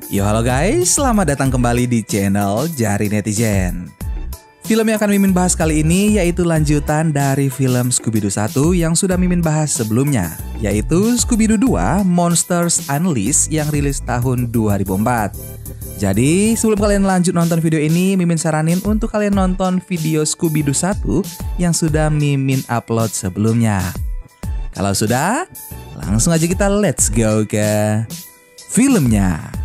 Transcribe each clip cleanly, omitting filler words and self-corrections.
Yo halo guys, selamat datang kembali di channel Jari Netizen. Film yang akan Mimin bahas kali ini yaitu lanjutan dari film Scooby-Doo 1 yang sudah Mimin bahas sebelumnya, yaitu Scooby-Doo 2 Monsters Unleashed yang rilis tahun 2004. Jadi sebelum kalian lanjut nonton video ini, Mimin saranin untuk kalian nonton video Scooby-Doo 1 yang sudah Mimin upload sebelumnya. Kalau sudah, langsung aja kita let's go ke filmnya.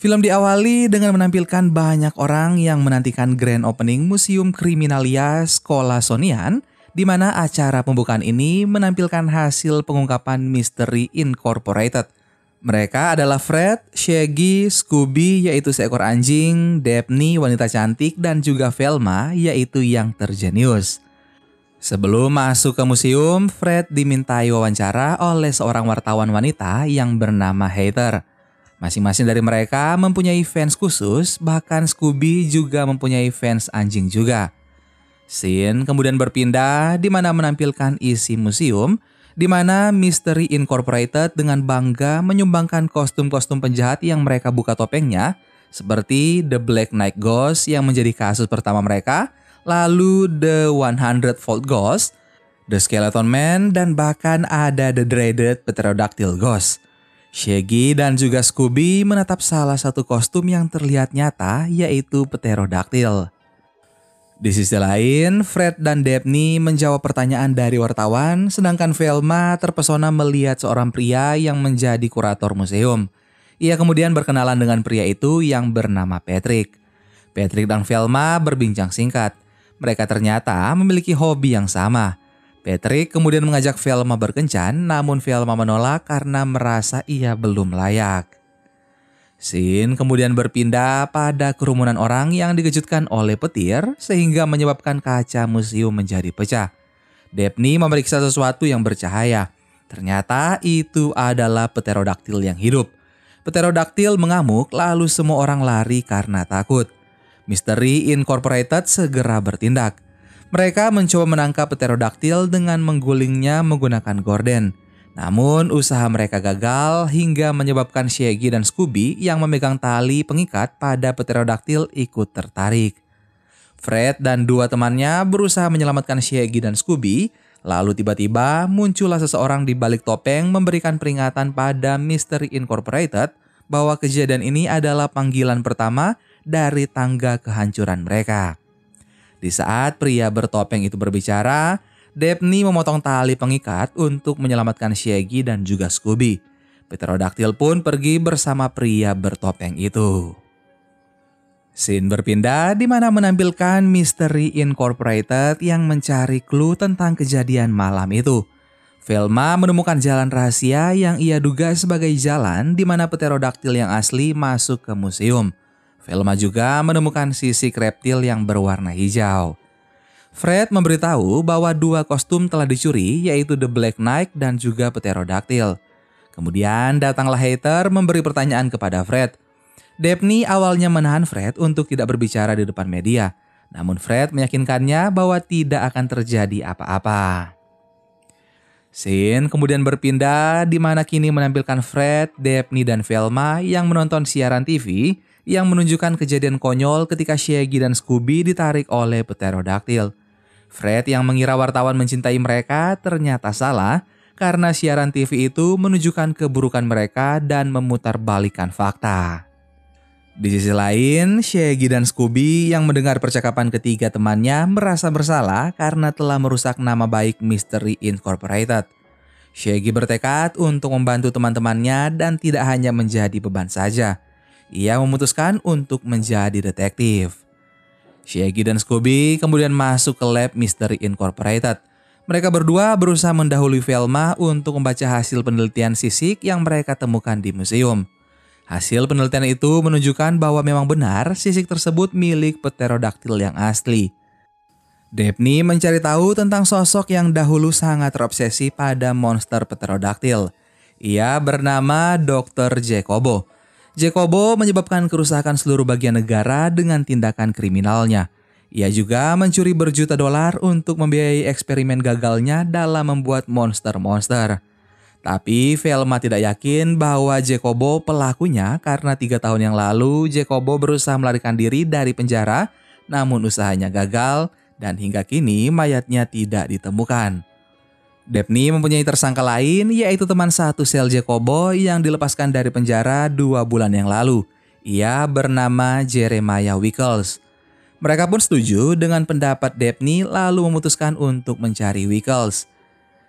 Film diawali dengan menampilkan banyak orang yang menantikan grand opening Museum Kriminalia Skolasonian, di mana acara pembukaan ini menampilkan hasil pengungkapan misteri Incorporated. Mereka adalah Fred, Shaggy, Scooby yaitu seekor anjing, Daphne wanita cantik, dan juga Velma yaitu yang terjenius. Sebelum masuk ke museum, Fred dimintai wawancara oleh seorang wartawan wanita yang bernama Heather. Masing-masing dari mereka mempunyai fans khusus, bahkan Scooby juga mempunyai fans anjing juga. Scene kemudian berpindah di mana menampilkan isi museum, di mana Mystery Incorporated dengan bangga menyumbangkan kostum-kostum penjahat yang mereka buka topengnya, seperti The Black Knight Ghost yang menjadi kasus pertama mereka, lalu The 100-Fold Ghost, The Skeleton Man, dan bahkan ada The Dreaded Pterodactyl Ghost. Shaggy dan juga Scooby menatap salah satu kostum yang terlihat nyata, yaitu Pterodactyl. Di sisi lain, Fred dan Daphne menjawab pertanyaan dari wartawan, sedangkan Velma terpesona melihat seorang pria yang menjadi kurator museum. Ia kemudian berkenalan dengan pria itu yang bernama Patrick. Patrick dan Velma berbincang singkat. Mereka ternyata memiliki hobi yang sama. Patrick kemudian mengajak Velma berkencan, namun Velma menolak karena merasa ia belum layak. Scene kemudian berpindah pada kerumunan orang yang dikejutkan oleh petir sehingga menyebabkan kaca museum menjadi pecah. Daphne memeriksa sesuatu yang bercahaya. Ternyata itu adalah Pterodactyl yang hidup. Pterodactyl mengamuk lalu semua orang lari karena takut. Mystery Incorporated segera bertindak. Mereka mencoba menangkap Pterodactyl dengan menggulingnya menggunakan gorden. Namun usaha mereka gagal hingga menyebabkan Shaggy dan Scooby yang memegang tali pengikat pada Pterodactyl ikut tertarik. Fred dan dua temannya berusaha menyelamatkan Shaggy dan Scooby, lalu tiba-tiba muncullah seseorang di balik topeng memberikan peringatan pada Mystery Incorporated bahwa kejadian ini adalah panggilan pertama dari tangga kehancuran mereka. Di saat pria bertopeng itu berbicara, Daphne memotong tali pengikat untuk menyelamatkan Shaggy dan juga Scooby. Pterodactyl pun pergi bersama pria bertopeng itu. Scene berpindah di mana menampilkan Mystery Incorporated yang mencari clue tentang kejadian malam itu. Velma menemukan jalan rahasia yang ia duga sebagai jalan di mana Pterodactyl yang asli masuk ke museum. Velma juga menemukan sisik reptil yang berwarna hijau. Fred memberitahu bahwa dua kostum telah dicuri, yaitu The Black Knight dan juga Pterodactyl. Kemudian datanglah Heather memberi pertanyaan kepada Fred. Daphne awalnya menahan Fred untuk tidak berbicara di depan media, namun Fred meyakinkannya bahwa tidak akan terjadi apa-apa. Scene kemudian berpindah di mana kini menampilkan Fred, Daphne, dan Velma yang menonton siaran TV yang menunjukkan kejadian konyol ketika Shaggy dan Scooby ditarik oleh Pterodactyl. Fred yang mengira wartawan mencintai mereka ternyata salah karena siaran TV itu menunjukkan keburukan mereka dan memutarbalikkan fakta. Di sisi lain, Shaggy dan Scooby yang mendengar percakapan ketiga temannya merasa bersalah karena telah merusak nama baik Mystery Incorporated. Shaggy bertekad untuk membantu teman-temannya dan tidak hanya menjadi beban saja. Ia memutuskan untuk menjadi detektif. Shaggy dan Scooby kemudian masuk ke lab Mystery Incorporated. Mereka berdua berusaha mendahului Velma untuk membaca hasil penelitian sisik yang mereka temukan di museum. Hasil penelitian itu menunjukkan bahwa memang benar sisik tersebut milik pterodaktil yang asli. Daphne mencari tahu tentang sosok yang dahulu sangat terobsesi pada monster pterodaktil. Ia bernama Dr. Jacobo. Jacobo menyebabkan kerusakan seluruh bagian negara dengan tindakan kriminalnya. Ia juga mencuri berjuta dolar untuk membiayai eksperimen gagalnya dalam membuat monster-monster. Tapi Velma tidak yakin bahwa Jacobo pelakunya karena 3 tahun yang lalu Jacobo berusaha melarikan diri dari penjara, namun usahanya gagal dan hingga kini mayatnya tidak ditemukan. Daphne mempunyai tersangka lain, yaitu teman satu sel Jacobo yang dilepaskan dari penjara 2 bulan yang lalu. Ia bernama Jeremiah Wickles. Mereka pun setuju dengan pendapat Daphne lalu memutuskan untuk mencari Wickles.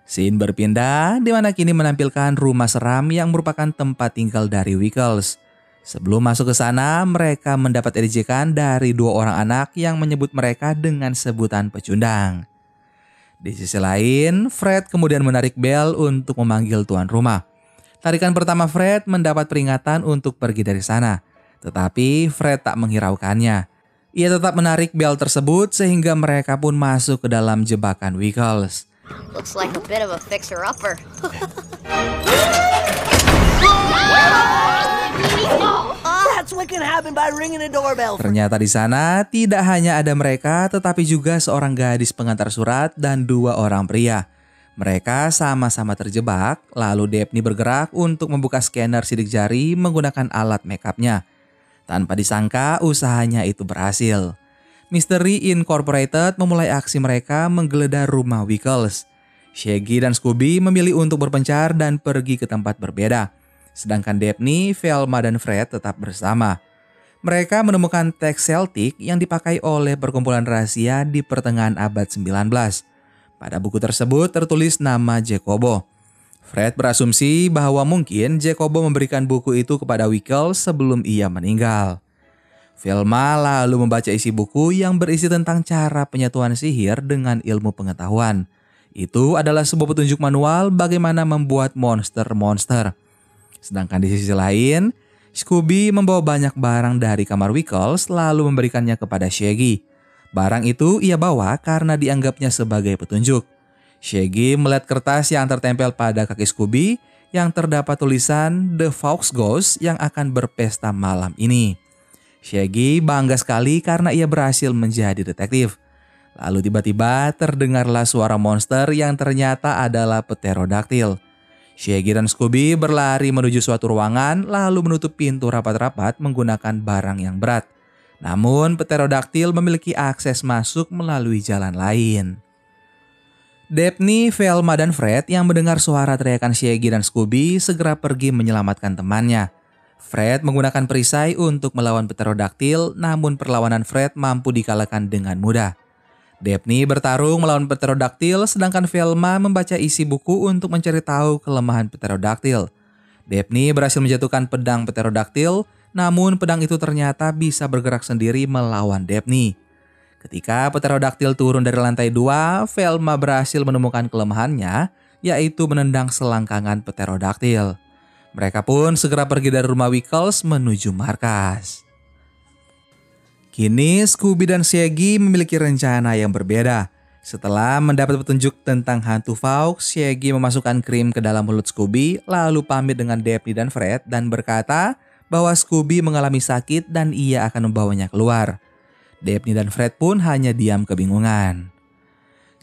Scene berpindah di mana kini menampilkan rumah seram yang merupakan tempat tinggal dari Wickles. Sebelum masuk ke sana, mereka mendapat ejekan dari 2 orang anak yang menyebut mereka dengan sebutan pecundang. Di sisi lain, Fred kemudian menarik bel untuk memanggil tuan rumah. Tarikan pertama Fred mendapat peringatan untuk pergi dari sana, tetapi Fred tak menghiraukannya. Ia tetap menarik bel tersebut sehingga mereka pun masuk ke dalam jebakan Wickles. Looks like a bit of a fixer-upper. Ternyata di sana tidak hanya ada mereka, tetapi juga seorang gadis pengantar surat dan 2 orang pria. Mereka sama-sama terjebak, lalu Daphne bergerak untuk membuka scanner sidik jari menggunakan alat makeupnya. Tanpa disangka, usahanya itu berhasil. Mystery Incorporated memulai aksi mereka menggeledah rumah Wickles. Shaggy dan Scooby memilih untuk berpencar dan pergi ke tempat berbeda. Sedangkan Daphne, Velma, dan Fred tetap bersama. Mereka menemukan teks Celtic yang dipakai oleh perkumpulan rahasia di pertengahan abad 19. Pada buku tersebut tertulis nama Jacobo. Fred berasumsi bahwa mungkin Jacobo memberikan buku itu kepada Wickles sebelum ia meninggal. Velma lalu membaca isi buku yang berisi tentang cara penyatuan sihir dengan ilmu pengetahuan. Itu adalah sebuah petunjuk manual bagaimana membuat monster-monster. Sedangkan di sisi lain, Scooby membawa banyak barang dari kamar Wickles lalu memberikannya kepada Shaggy. Barang itu ia bawa karena dianggapnya sebagai petunjuk. Shaggy melihat kertas yang tertempel pada kaki Scooby yang terdapat tulisan The Fox Ghost yang akan berpesta malam ini. Shaggy bangga sekali karena ia berhasil menjadi detektif. Lalu tiba-tiba terdengarlah suara monster yang ternyata adalah pterodaktil. Shaggy dan Scooby berlari menuju suatu ruangan lalu menutup pintu rapat-rapat menggunakan barang yang berat. Namun pterodaktil memiliki akses masuk melalui jalan lain. Daphne, Velma, dan Fred yang mendengar suara teriakan Shaggy dan Scooby segera pergi menyelamatkan temannya. Fred menggunakan perisai untuk melawan pterodaktil, namun perlawanan Fred mampu dikalahkan dengan mudah. Daphne bertarung melawan pterodaktil, sedangkan Velma membaca isi buku untuk mencari tahu kelemahan pterodaktil. Daphne berhasil menjatuhkan pedang pterodaktil, namun pedang itu ternyata bisa bergerak sendiri melawan Daphne. Ketika pterodaktil turun dari lantai 2, Velma berhasil menemukan kelemahannya, yaitu menendang selangkangan pterodaktil. Mereka pun segera pergi dari rumah Wickles menuju markas. Kini Scooby dan Shaggy memiliki rencana yang berbeda. Setelah mendapat petunjuk tentang hantu Fawkes, Shaggy memasukkan krim ke dalam mulut Scooby, lalu pamit dengan Daphne dan Fred dan berkata bahwa Scooby mengalami sakit dan ia akan membawanya keluar. Daphne dan Fred pun hanya diam kebingungan.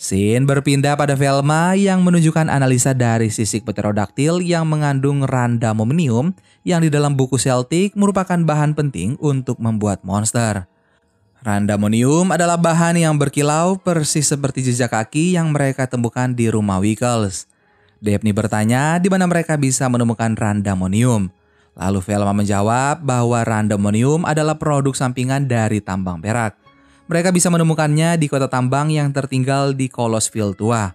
Scene berpindah pada Velma yang menunjukkan analisa dari sisik pterodaktil yang mengandung randamominium yang di dalam buku Celtic merupakan bahan penting untuk membuat monster. Randamonium adalah bahan yang berkilau persis seperti jejak kaki yang mereka temukan di rumah Wickles. Daphne bertanya di mana mereka bisa menemukan randamonium. Lalu Velma menjawab bahwa randamonium adalah produk sampingan dari tambang perak. Mereka bisa menemukannya di kota tambang yang tertinggal di Colosville tua.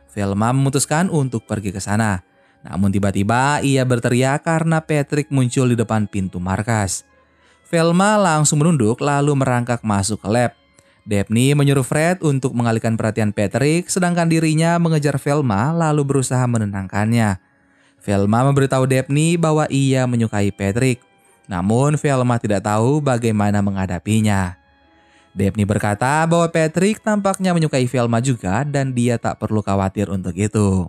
Velma memutuskan untuk pergi ke sana. Namun tiba-tiba ia berteriak karena Patrick muncul di depan pintu markas. Velma langsung menunduk lalu merangkak masuk ke lab. Daphne menyuruh Fred untuk mengalihkan perhatian Patrick, sedangkan dirinya mengejar Velma lalu berusaha menenangkannya. Velma memberitahu Daphne bahwa ia menyukai Patrick. Namun Velma tidak tahu bagaimana menghadapinya. Daphne berkata bahwa Patrick tampaknya menyukai Velma juga dan dia tak perlu khawatir untuk itu.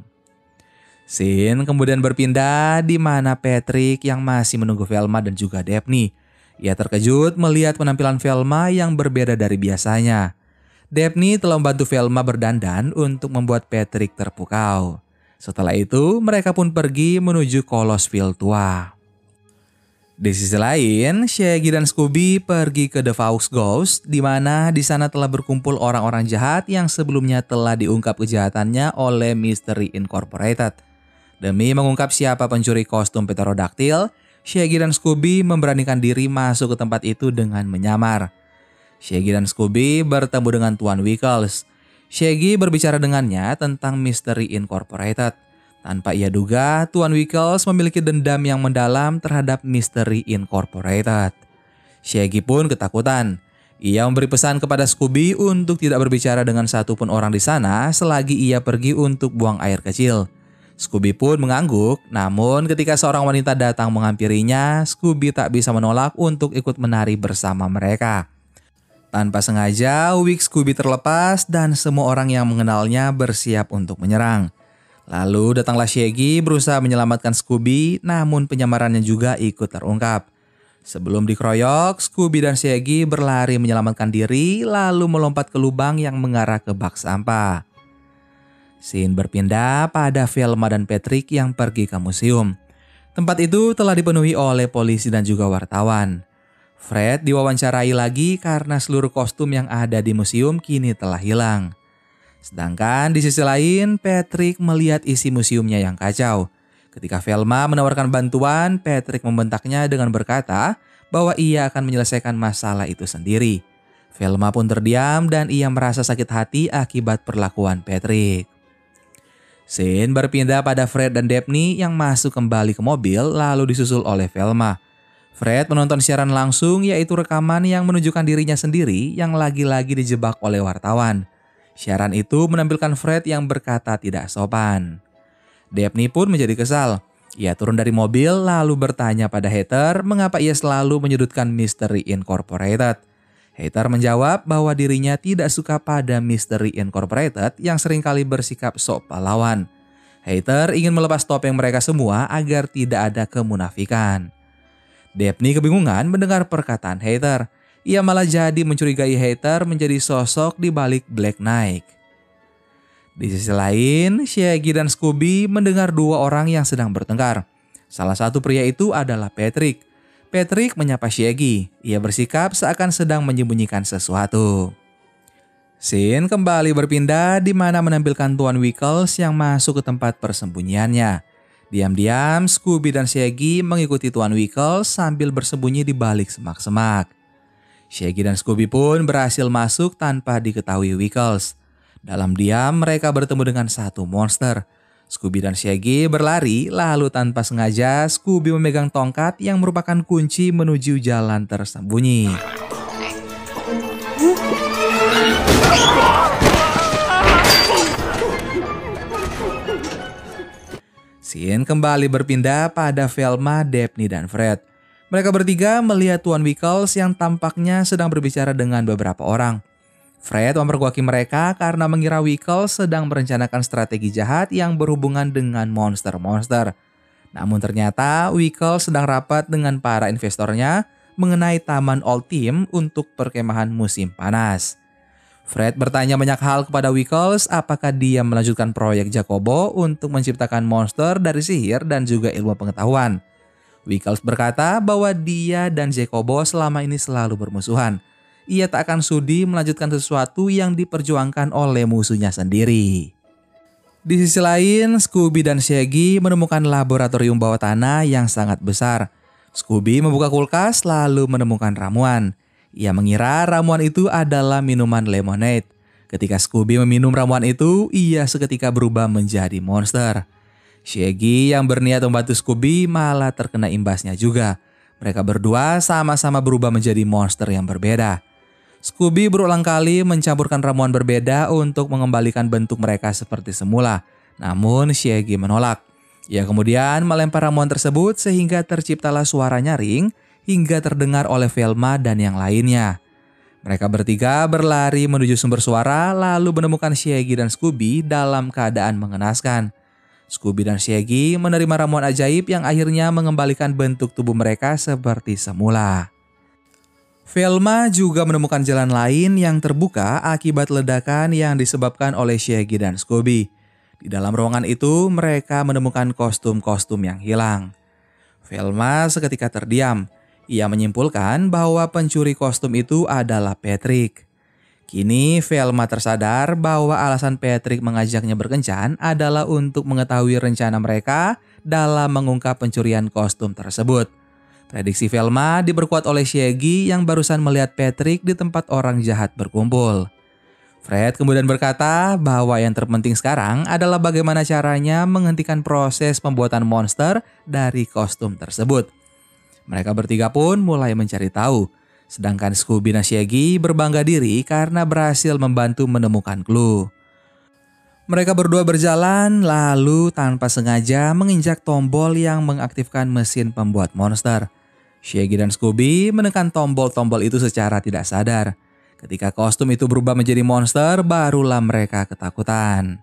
Scene kemudian berpindah di mana Patrick yang masih menunggu Velma dan juga Daphne. Ia terkejut melihat penampilan Velma yang berbeda dari biasanya. Daphne telah membantu Velma berdandan untuk membuat Patrick terpukau. Setelah itu, mereka pun pergi menuju Colosville tua. Di sisi lain, Shaggy dan Scooby pergi ke The Vaux Ghost, di mana di sana telah berkumpul orang-orang jahat yang sebelumnya telah diungkap kejahatannya oleh Mystery Incorporated. Demi mengungkap siapa pencuri kostum pterodaktil, Shaggy dan Scooby memberanikan diri masuk ke tempat itu dengan menyamar. Shaggy dan Scooby bertemu dengan Tuan Wickles. Shaggy berbicara dengannya tentang Mystery Incorporated. Tanpa ia duga, Tuan Wickles memiliki dendam yang mendalam terhadap Mystery Incorporated. Shaggy pun ketakutan. Ia memberi pesan kepada Scooby untuk tidak berbicara dengan satupun orang di sana selagi ia pergi untuk buang air kecil. Scooby pun mengangguk, namun ketika seorang wanita datang menghampirinya, Scooby tak bisa menolak untuk ikut menari bersama mereka. Tanpa sengaja, wig Scooby terlepas dan semua orang yang mengenalnya bersiap untuk menyerang. Lalu datanglah Shaggy berusaha menyelamatkan Scooby, namun penyamarannya juga ikut terungkap. Sebelum dikeroyok, Scooby dan Shaggy berlari menyelamatkan diri lalu melompat ke lubang yang mengarah ke bak sampah. Scene berpindah pada Velma dan Patrick yang pergi ke museum. Tempat itu telah dipenuhi oleh polisi dan juga wartawan. Fred diwawancarai lagi karena seluruh kostum yang ada di museum kini telah hilang. Sedangkan di sisi lain, Patrick melihat isi museumnya yang kacau. Ketika Velma menawarkan bantuan, Patrick membentaknya dengan berkata bahwa ia akan menyelesaikan masalah itu sendiri. Velma pun terdiam dan ia merasa sakit hati akibat perlakuan Patrick. Scene berpindah pada Fred dan Daphne yang masuk kembali ke mobil lalu disusul oleh Velma. Fred menonton siaran langsung yaitu rekaman yang menunjukkan dirinya sendiri yang lagi-lagi dijebak oleh wartawan. Siaran itu menampilkan Fred yang berkata tidak sopan. Daphne pun menjadi kesal. Ia turun dari mobil lalu bertanya pada Heather mengapa ia selalu menyudutkan Mystery Incorporated. Heather menjawab bahwa dirinya tidak suka pada Mystery Incorporated yang seringkali bersikap sok pahlawan. Heather ingin melepas topeng mereka semua agar tidak ada kemunafikan. Daphne kebingungan mendengar perkataan Heather. Ia malah jadi mencurigai Heather menjadi sosok di balik Black Knight. Di sisi lain, Shaggy dan Scooby mendengar dua orang yang sedang bertengkar. Salah satu pria itu adalah Patrick. Patrick menyapa Shaggy. Ia bersikap seakan sedang menyembunyikan sesuatu. Scene kembali berpindah di mana menampilkan Tuan Wickles yang masuk ke tempat persembunyiannya. Diam-diam, Scooby dan Shaggy mengikuti Tuan Wickles sambil bersembunyi di balik semak-semak. Shaggy dan Scooby pun berhasil masuk tanpa diketahui Wickles. Dalam diam, mereka bertemu dengan satu monster. Scooby dan Shaggy berlari, lalu tanpa sengaja Scooby memegang tongkat yang merupakan kunci menuju jalan tersembunyi. Scene kembali berpindah pada Velma, Daphne, dan Fred. Mereka bertiga melihat Tuan Wickles yang tampaknya sedang berbicara dengan beberapa orang. Fred mempergoki mereka karena mengira Wickles sedang merencanakan strategi jahat yang berhubungan dengan monster-monster. Namun ternyata Wickles sedang rapat dengan para investornya mengenai Taman Old Team untuk perkemahan musim panas. Fred bertanya banyak hal kepada Wickles apakah dia melanjutkan proyek Jacobo untuk menciptakan monster dari sihir dan juga ilmu pengetahuan. Wickles berkata bahwa dia dan Jacobo selama ini selalu bermusuhan. Ia tak akan sudi melanjutkan sesuatu yang diperjuangkan oleh musuhnya sendiri. Di sisi lain, Scooby dan Shaggy menemukan laboratorium bawah tanah yang sangat besar. Scooby membuka kulkas lalu menemukan ramuan. Ia mengira ramuan itu adalah minuman lemonade. Ketika Scooby meminum ramuan itu, ia seketika berubah menjadi monster. Shaggy yang berniat membantu Scooby malah terkena imbasnya juga. Mereka berdua sama-sama berubah menjadi monster yang berbeda. Scooby berulang kali mencampurkan ramuan berbeda untuk mengembalikan bentuk mereka seperti semula. Namun Shaggy menolak. Ia kemudian melempar ramuan tersebut sehingga terciptalah suara nyaring hingga terdengar oleh Velma dan yang lainnya. Mereka bertiga berlari menuju sumber suara lalu menemukan Shaggy dan Scooby dalam keadaan mengenaskan. Scooby dan Shaggy menerima ramuan ajaib yang akhirnya mengembalikan bentuk tubuh mereka seperti semula. Velma juga menemukan jalan lain yang terbuka akibat ledakan yang disebabkan oleh Shaggy dan Scooby. Di dalam ruangan itu mereka menemukan kostum-kostum yang hilang. Velma seketika terdiam. Ia menyimpulkan bahwa pencuri kostum itu adalah Patrick. Kini Velma tersadar bahwa alasan Patrick mengajaknya berkencan adalah untuk mengetahui rencana mereka dalam mengungkap pencurian kostum tersebut. Prediksi Velma diperkuat oleh Shaggy yang barusan melihat Patrick di tempat orang jahat berkumpul. Fred kemudian berkata bahwa yang terpenting sekarang adalah bagaimana caranya menghentikan proses pembuatan monster dari kostum tersebut. Mereka bertiga pun mulai mencari tahu, sedangkan Scooby dan Shaggy berbangga diri karena berhasil membantu menemukan clue. Mereka berdua berjalan lalu tanpa sengaja menginjak tombol yang mengaktifkan mesin pembuat monster. Shaggy dan Scooby menekan tombol-tombol itu secara tidak sadar. Ketika kostum itu berubah menjadi monster, barulah mereka ketakutan.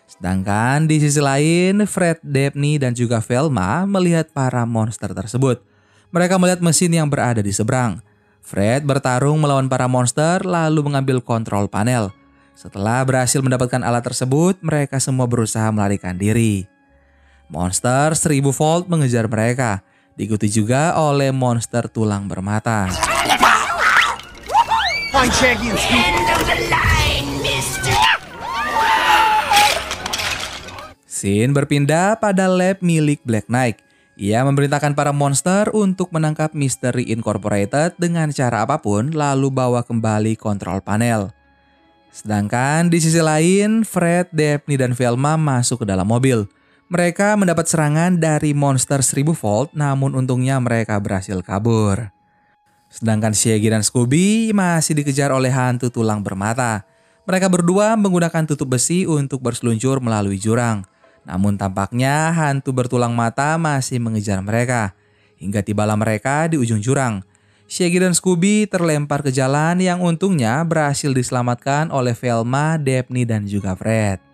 Sedangkan di sisi lain, Fred, Daphne, dan juga Velma melihat para monster tersebut. Mereka melihat mesin yang berada di seberang. Fred bertarung melawan para monster lalu mengambil kontrol panel. Setelah berhasil mendapatkan alat tersebut, mereka semua berusaha melarikan diri. Monster 1000 volt mengejar mereka, diikuti juga oleh monster tulang bermata. Scene berpindah pada lab milik Black Knight. Ia memerintahkan para monster untuk menangkap Mystery Incorporated dengan cara apapun lalu bawa kembali kontrol panel. Sedangkan di sisi lain, Fred, Daphne, dan Velma masuk ke dalam mobil. Mereka mendapat serangan dari monster 1000 volt namun untungnya mereka berhasil kabur. Sedangkan Shaggy dan Scooby masih dikejar oleh hantu tulang bermata. Mereka berdua menggunakan tutup besi untuk berseluncur melalui jurang. Namun tampaknya hantu bertulang mata masih mengejar mereka. Hingga tibalah mereka di ujung jurang. Shaggy dan Scooby terlempar ke jalan yang untungnya berhasil diselamatkan oleh Velma, Daphne, dan juga Fred.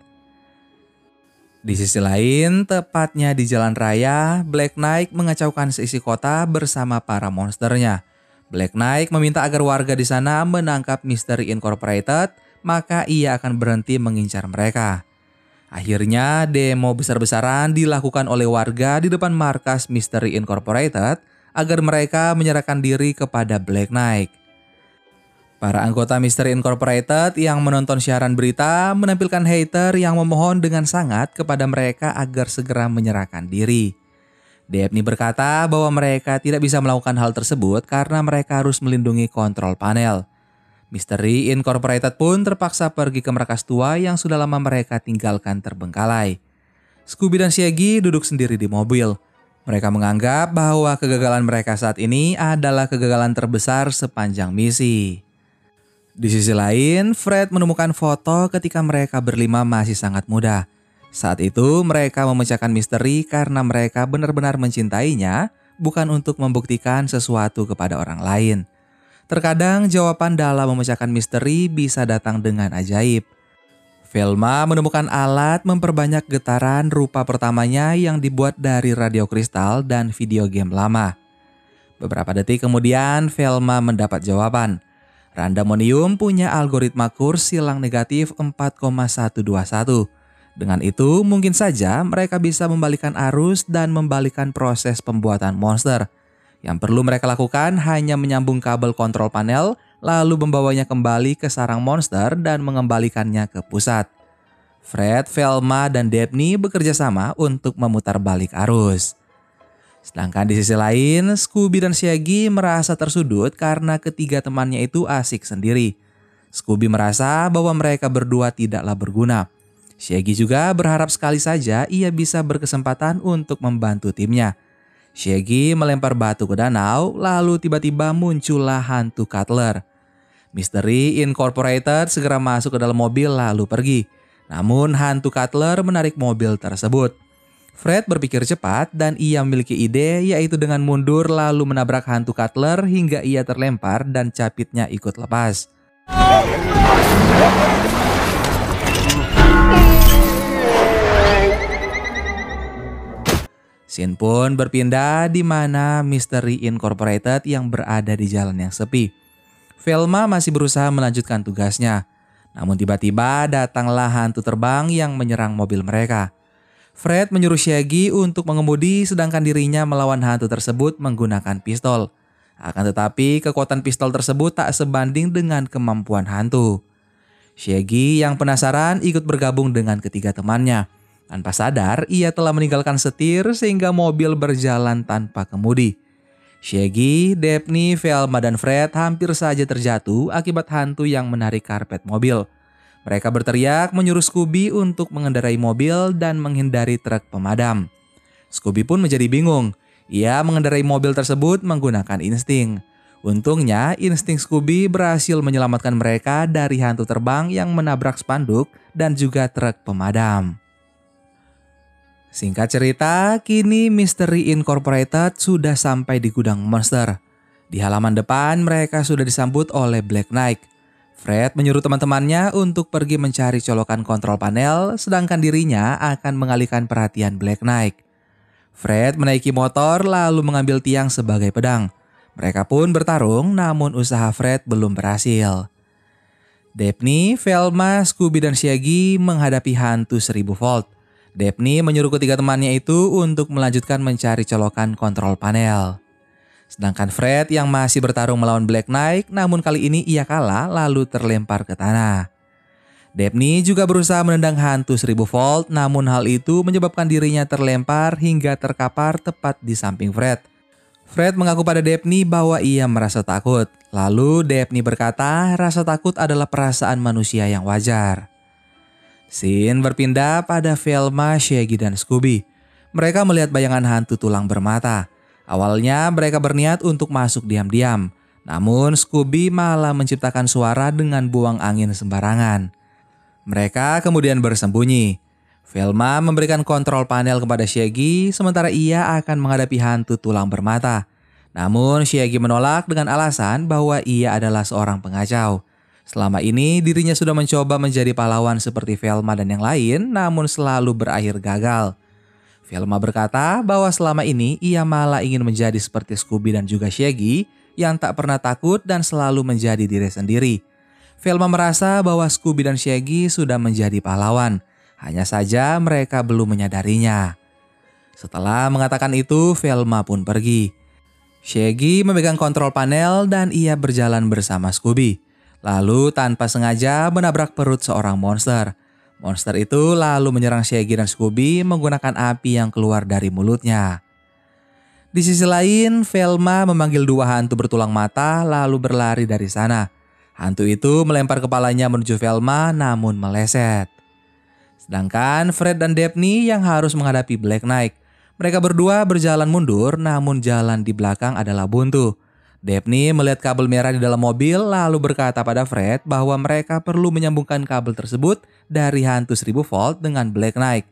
Di sisi lain, tepatnya di jalan raya, Black Knight mengacaukan seisi kota bersama para monsternya. Black Knight meminta agar warga di sana menangkap Mystery Incorporated, maka ia akan berhenti mengincar mereka. Akhirnya demo besar-besaran dilakukan oleh warga di depan markas Mystery Incorporated agar mereka menyerahkan diri kepada Black Knight. Para anggota Mystery Incorporated yang menonton siaran berita menampilkan hater yang memohon dengan sangat kepada mereka agar segera menyerahkan diri. Daphne berkata bahwa mereka tidak bisa melakukan hal tersebut karena mereka harus melindungi kontrol panel. Mystery Incorporated pun terpaksa pergi ke markas tua yang sudah lama mereka tinggalkan terbengkalai. Scooby dan Shaggy duduk sendiri di mobil. Mereka menganggap bahwa kegagalan mereka saat ini adalah kegagalan terbesar sepanjang misi. Di sisi lain, Fred menemukan foto ketika mereka berlima masih sangat muda. Saat itu mereka memecahkan misteri karena mereka benar-benar mencintainya, bukan untuk membuktikan sesuatu kepada orang lain. Terkadang jawaban dalam memecahkan misteri bisa datang dengan ajaib. Velma menemukan alat memperbanyak getaran rupa pertamanya yang dibuat dari radio kristal dan video game lama. Beberapa detik kemudian Velma mendapat jawaban. Randamonium punya algoritma kurs silang negatif 4,121. Dengan itu mungkin saja mereka bisa membalikan arus dan membalikan proses pembuatan monster. Yang perlu mereka lakukan hanya menyambung kabel kontrol panel, lalu membawanya kembali ke sarang monster dan mengembalikannya ke pusat. Fred, Velma, dan Daphne bekerja sama untuk memutar balik arus. Sedangkan di sisi lain, Scooby dan Shaggy merasa tersudut karena ketiga temannya itu asik sendiri. Scooby merasa bahwa mereka berdua tidaklah berguna. Shaggy juga berharap sekali saja ia bisa berkesempatan untuk membantu timnya. Shaggy melempar batu ke danau, lalu tiba-tiba muncullah hantu Cutler. Mystery Incorporated segera masuk ke dalam mobil lalu pergi. Namun hantu Cutler menarik mobil tersebut. Fred berpikir cepat dan ia memiliki ide, yaitu dengan mundur lalu menabrak hantu Cutler hingga ia terlempar dan capitnya ikut lepas. Scene pun berpindah di mana Mystery Incorporated yang berada di jalan yang sepi. Velma masih berusaha melanjutkan tugasnya. Namun tiba-tiba datanglah hantu terbang yang menyerang mobil mereka. Fred menyuruh Shaggy untuk mengemudi sedangkan dirinya melawan hantu tersebut menggunakan pistol. Akan tetapi kekuatan pistol tersebut tak sebanding dengan kemampuan hantu. Shaggy yang penasaran ikut bergabung dengan ketiga temannya. Tanpa sadar ia telah meninggalkan setir sehingga mobil berjalan tanpa kemudi. Shaggy, Daphne, Velma, dan Fred hampir saja terjatuh akibat hantu yang menarik karpet mobil. Mereka berteriak menyuruh Scooby untuk mengendarai mobil dan menghindari truk pemadam. Scooby pun menjadi bingung. Ia mengendarai mobil tersebut menggunakan insting. Untungnya, insting Scooby berhasil menyelamatkan mereka dari hantu terbang yang menabrak spanduk dan juga truk pemadam. Singkat cerita, kini Mystery Incorporated sudah sampai di gudang monster. Di halaman depan mereka sudah disambut oleh Black Knight. Fred menyuruh teman-temannya untuk pergi mencari colokan kontrol panel, sedangkan dirinya akan mengalihkan perhatian Black Knight. Fred menaiki motor lalu mengambil tiang sebagai pedang. Mereka pun bertarung, namun usaha Fred belum berhasil. Daphne, Velma, Scooby, dan Shaggy menghadapi hantu 1000 volt. Daphne menyuruh ketiga temannya itu untuk melanjutkan mencari colokan kontrol panel. Sedangkan Fred yang masih bertarung melawan Black Knight, namun kali ini ia kalah lalu terlempar ke tanah. Daphne juga berusaha menendang hantu 1000 volt, namun hal itu menyebabkan dirinya terlempar hingga terkapar tepat di samping Fred. Fred mengaku pada Daphne bahwa ia merasa takut. Lalu Daphne berkata rasa takut adalah perasaan manusia yang wajar. Scene berpindah pada Velma, Shaggy, dan Scooby. Mereka melihat bayangan hantu tulang bermata. Awalnya mereka berniat untuk masuk diam-diam. Namun Scooby malah menciptakan suara dengan buang angin sembarangan. Mereka kemudian bersembunyi. Velma memberikan kontrol panel kepada Shaggy sementara ia akan menghadapi hantu tulang bermata. Namun Shaggy menolak dengan alasan bahwa ia adalah seorang pengacau. Selama ini dirinya sudah mencoba menjadi pahlawan seperti Velma dan yang lain, namun selalu berakhir gagal. Velma berkata bahwa selama ini ia malah ingin menjadi seperti Scooby dan juga Shaggy yang tak pernah takut dan selalu menjadi diri sendiri. Velma merasa bahwa Scooby dan Shaggy sudah menjadi pahlawan, hanya saja mereka belum menyadarinya. Setelah mengatakan itu, Velma pun pergi. Shaggy memegang kontrol panel dan ia berjalan bersama Scooby. Lalu tanpa sengaja menabrak perut seorang monster. Monster itu lalu menyerang Shaggy dan Scooby menggunakan api yang keluar dari mulutnya. Di sisi lain, Velma memanggil dua hantu bertulang mata lalu berlari dari sana. Hantu itu melempar kepalanya menuju Velma namun meleset. Sedangkan Fred dan Daphne yang harus menghadapi Black Knight. Mereka berdua berjalan mundur namun jalan di belakang adalah buntu. Daphne melihat kabel merah di dalam mobil lalu berkata pada Fred bahwa mereka perlu menyambungkan kabel tersebut dari hantu 1000 volt dengan Black Knight.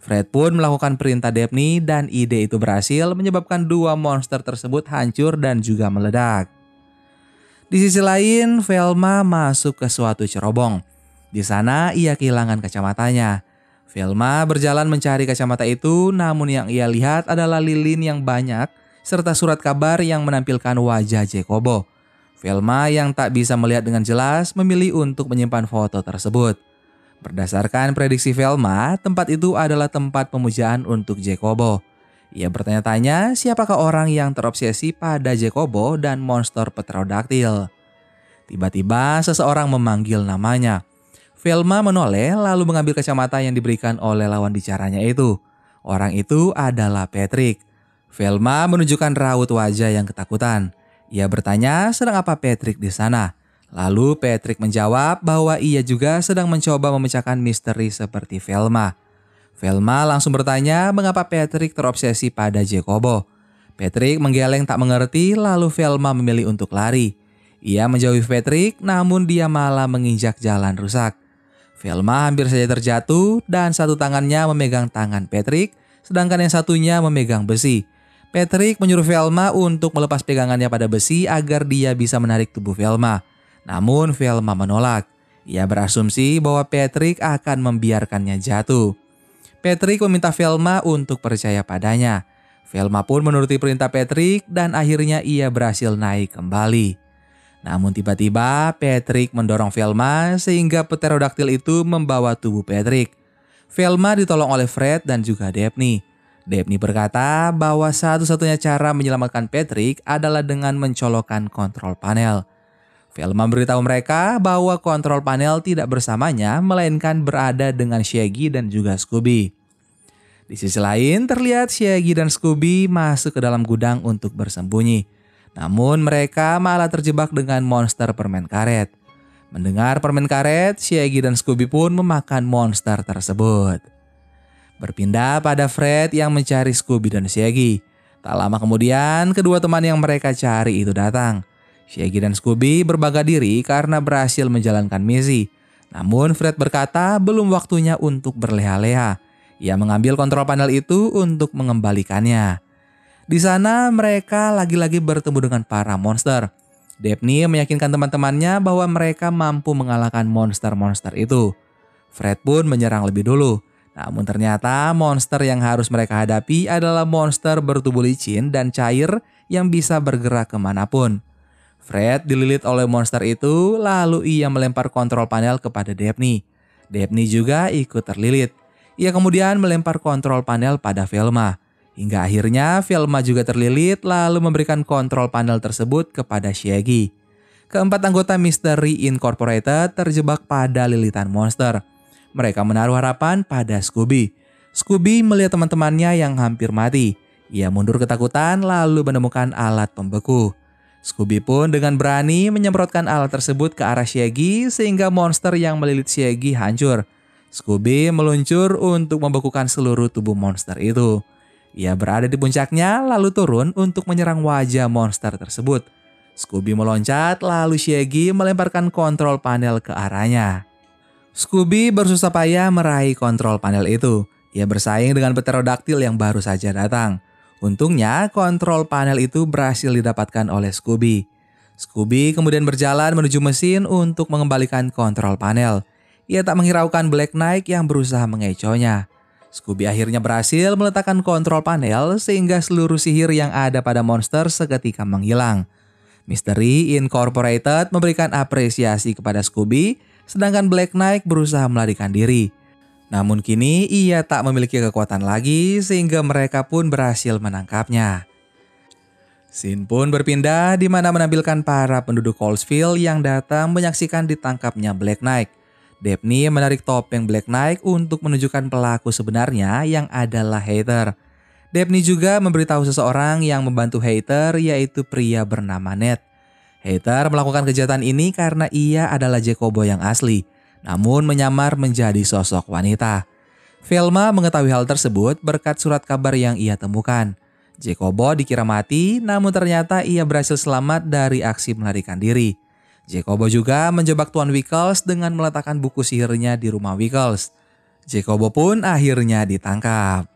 Fred pun melakukan perintah Daphne dan ide itu berhasil menyebabkan dua monster tersebut hancur dan juga meledak. Di sisi lain, Velma masuk ke suatu cerobong. Di sana ia kehilangan kacamatanya. Velma berjalan mencari kacamata itu, namun yang ia lihat adalah lilin yang banyak serta surat kabar yang menampilkan wajah Jacobo. Velma yang tak bisa melihat dengan jelas memilih untuk menyimpan foto tersebut. Berdasarkan prediksi Velma, tempat itu adalah tempat pemujaan untuk Jacobo. Ia bertanya-tanya siapakah orang yang terobsesi pada Jacobo dan monster pterodaktil. Tiba-tiba seseorang memanggil namanya. Velma menoleh lalu mengambil kacamata yang diberikan oleh lawan bicaranya itu. Orang itu adalah Patrick. Velma menunjukkan raut wajah yang ketakutan. Ia bertanya sedang apa Patrick di sana. Lalu Patrick menjawab bahwa ia juga sedang mencoba memecahkan misteri seperti Velma. Velma langsung bertanya mengapa Patrick terobsesi pada Jacobo. Patrick menggeleng tak mengerti lalu Velma memilih untuk lari. Ia menjauhi Patrick, namun dia malah menginjak jalan rusak. Velma hampir saja terjatuh dan satu tangannya memegang tangan Patrick, sedangkan yang satunya memegang besi. Patrick menyuruh Velma untuk melepas pegangannya pada besi agar dia bisa menarik tubuh Velma. Namun Velma menolak. Ia berasumsi bahwa Patrick akan membiarkannya jatuh. Patrick meminta Velma untuk percaya padanya. Velma pun menuruti perintah Patrick dan akhirnya ia berhasil naik kembali. Namun tiba-tiba Patrick mendorong Velma sehingga pterodaktil itu membawa tubuh Patrick. Velma ditolong oleh Fred dan juga Daphne. Daphne berkata bahwa satu-satunya cara menyelamatkan Patrick adalah dengan mencolokkan kontrol panel. Velma memberitahu mereka bahwa kontrol panel tidak bersamanya melainkan berada dengan Shaggy dan juga Scooby. Di sisi lain terlihat Shaggy dan Scooby masuk ke dalam gudang untuk bersembunyi. Namun mereka malah terjebak dengan monster permen karet. Mendengar permen karet, Shaggy dan Scooby pun memakan monster tersebut. Berpindah pada Fred yang mencari Scooby dan Shaggy. Tak lama kemudian, kedua teman yang mereka cari itu datang. Shaggy dan Scooby berbaga diri karena berhasil menjalankan misi. Namun Fred berkata belum waktunya untuk berleha-leha. Ia mengambil kontrol panel itu untuk mengembalikannya. Di sana mereka lagi-lagi bertemu dengan para monster. Daphne meyakinkan teman-temannya bahwa mereka mampu mengalahkan monster-monster itu. Fred pun menyerang lebih dulu. Namun ternyata monster yang harus mereka hadapi adalah monster bertubuh licin dan cair yang bisa bergerak kemanapun. Fred dililit oleh monster itu, lalu ia melempar kontrol panel kepada Daphne. Daphne juga ikut terlilit. Ia kemudian melempar kontrol panel pada Velma. Hingga akhirnya Velma juga terlilit lalu memberikan kontrol panel tersebut kepada Shaggy. Keempat anggota Mystery Incorporated terjebak pada lilitan monster. Mereka menaruh harapan pada Scooby. Scooby melihat teman-temannya yang hampir mati. Ia mundur ketakutan lalu menemukan alat pembeku. Scooby pun dengan berani menyemprotkan alat tersebut ke arah Shaggy sehingga monster yang melilit Shaggy hancur. Scooby meluncur untuk membekukan seluruh tubuh monster itu. Ia berada di puncaknya lalu turun untuk menyerang wajah monster tersebut. Scooby meloncat lalu Shaggy melemparkan kontrol panel ke arahnya. Scooby bersusah payah meraih kontrol panel itu. Ia bersaing dengan pterodaktil yang baru saja datang. Untungnya kontrol panel itu berhasil didapatkan oleh Scooby. Scooby kemudian berjalan menuju mesin untuk mengembalikan kontrol panel. Ia tak menghiraukan Black Knight yang berusaha mengecohnya. Scooby akhirnya berhasil meletakkan kontrol panel sehingga seluruh sihir yang ada pada monster seketika menghilang. Mystery Incorporated memberikan apresiasi kepada Scooby, sedangkan Black Knight berusaha melarikan diri. Namun kini ia tak memiliki kekuatan lagi sehingga mereka pun berhasil menangkapnya. Scene pun berpindah di mana menampilkan para penduduk Coulsville yang datang menyaksikan ditangkapnya Black Knight. Daphne menarik topeng Black Knight untuk menunjukkan pelaku sebenarnya yang adalah Hater. Daphne juga memberitahu seseorang yang membantu Hater yaitu pria bernama Ned. Hater melakukan kejahatan ini karena ia adalah Jacobo yang asli, namun menyamar menjadi sosok wanita. Velma mengetahui hal tersebut berkat surat kabar yang ia temukan. Jacobo dikira mati, namun ternyata ia berhasil selamat dari aksi melarikan diri. Jacobo juga menjebak Tuan Wickles dengan meletakkan buku sihirnya di rumah Wickles. Jacobo pun akhirnya ditangkap.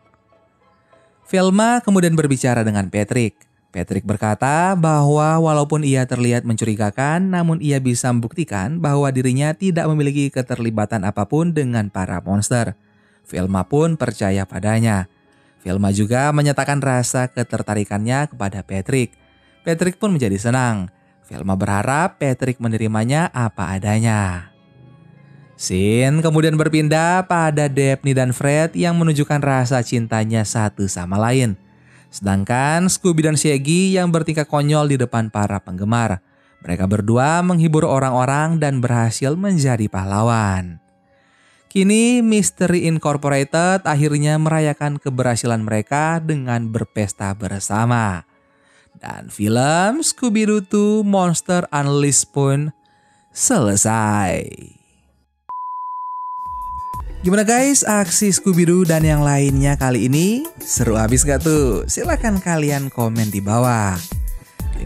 Velma kemudian berbicara dengan Patrick. Patrick berkata bahwa walaupun ia terlihat mencurigakan, namun ia bisa membuktikan bahwa dirinya tidak memiliki keterlibatan apapun dengan para monster. Velma pun percaya padanya. Velma juga menyatakan rasa ketertarikannya kepada Patrick. Patrick pun menjadi senang. Velma berharap Patrick menerimanya apa adanya. Scene kemudian berpindah pada Daphne dan Fred yang menunjukkan rasa cintanya satu sama lain. Sedangkan Scooby dan Shaggy yang bertingkah konyol di depan para penggemar. Mereka berdua menghibur orang-orang dan berhasil menjadi pahlawan. Kini Mystery Incorporated akhirnya merayakan keberhasilan mereka dengan berpesta bersama. Dan film Scooby-Doo 2 Monster Unleashed pun selesai. Gimana guys aksi Scooby-Doo dan yang lainnya kali ini? Seru habis gak tuh? Silahkan kalian komen di bawah.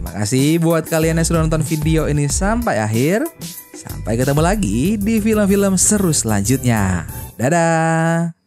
Terima kasih buat kalian yang sudah nonton video ini sampai akhir. Sampai ketemu lagi di film-film seru selanjutnya. Dadah!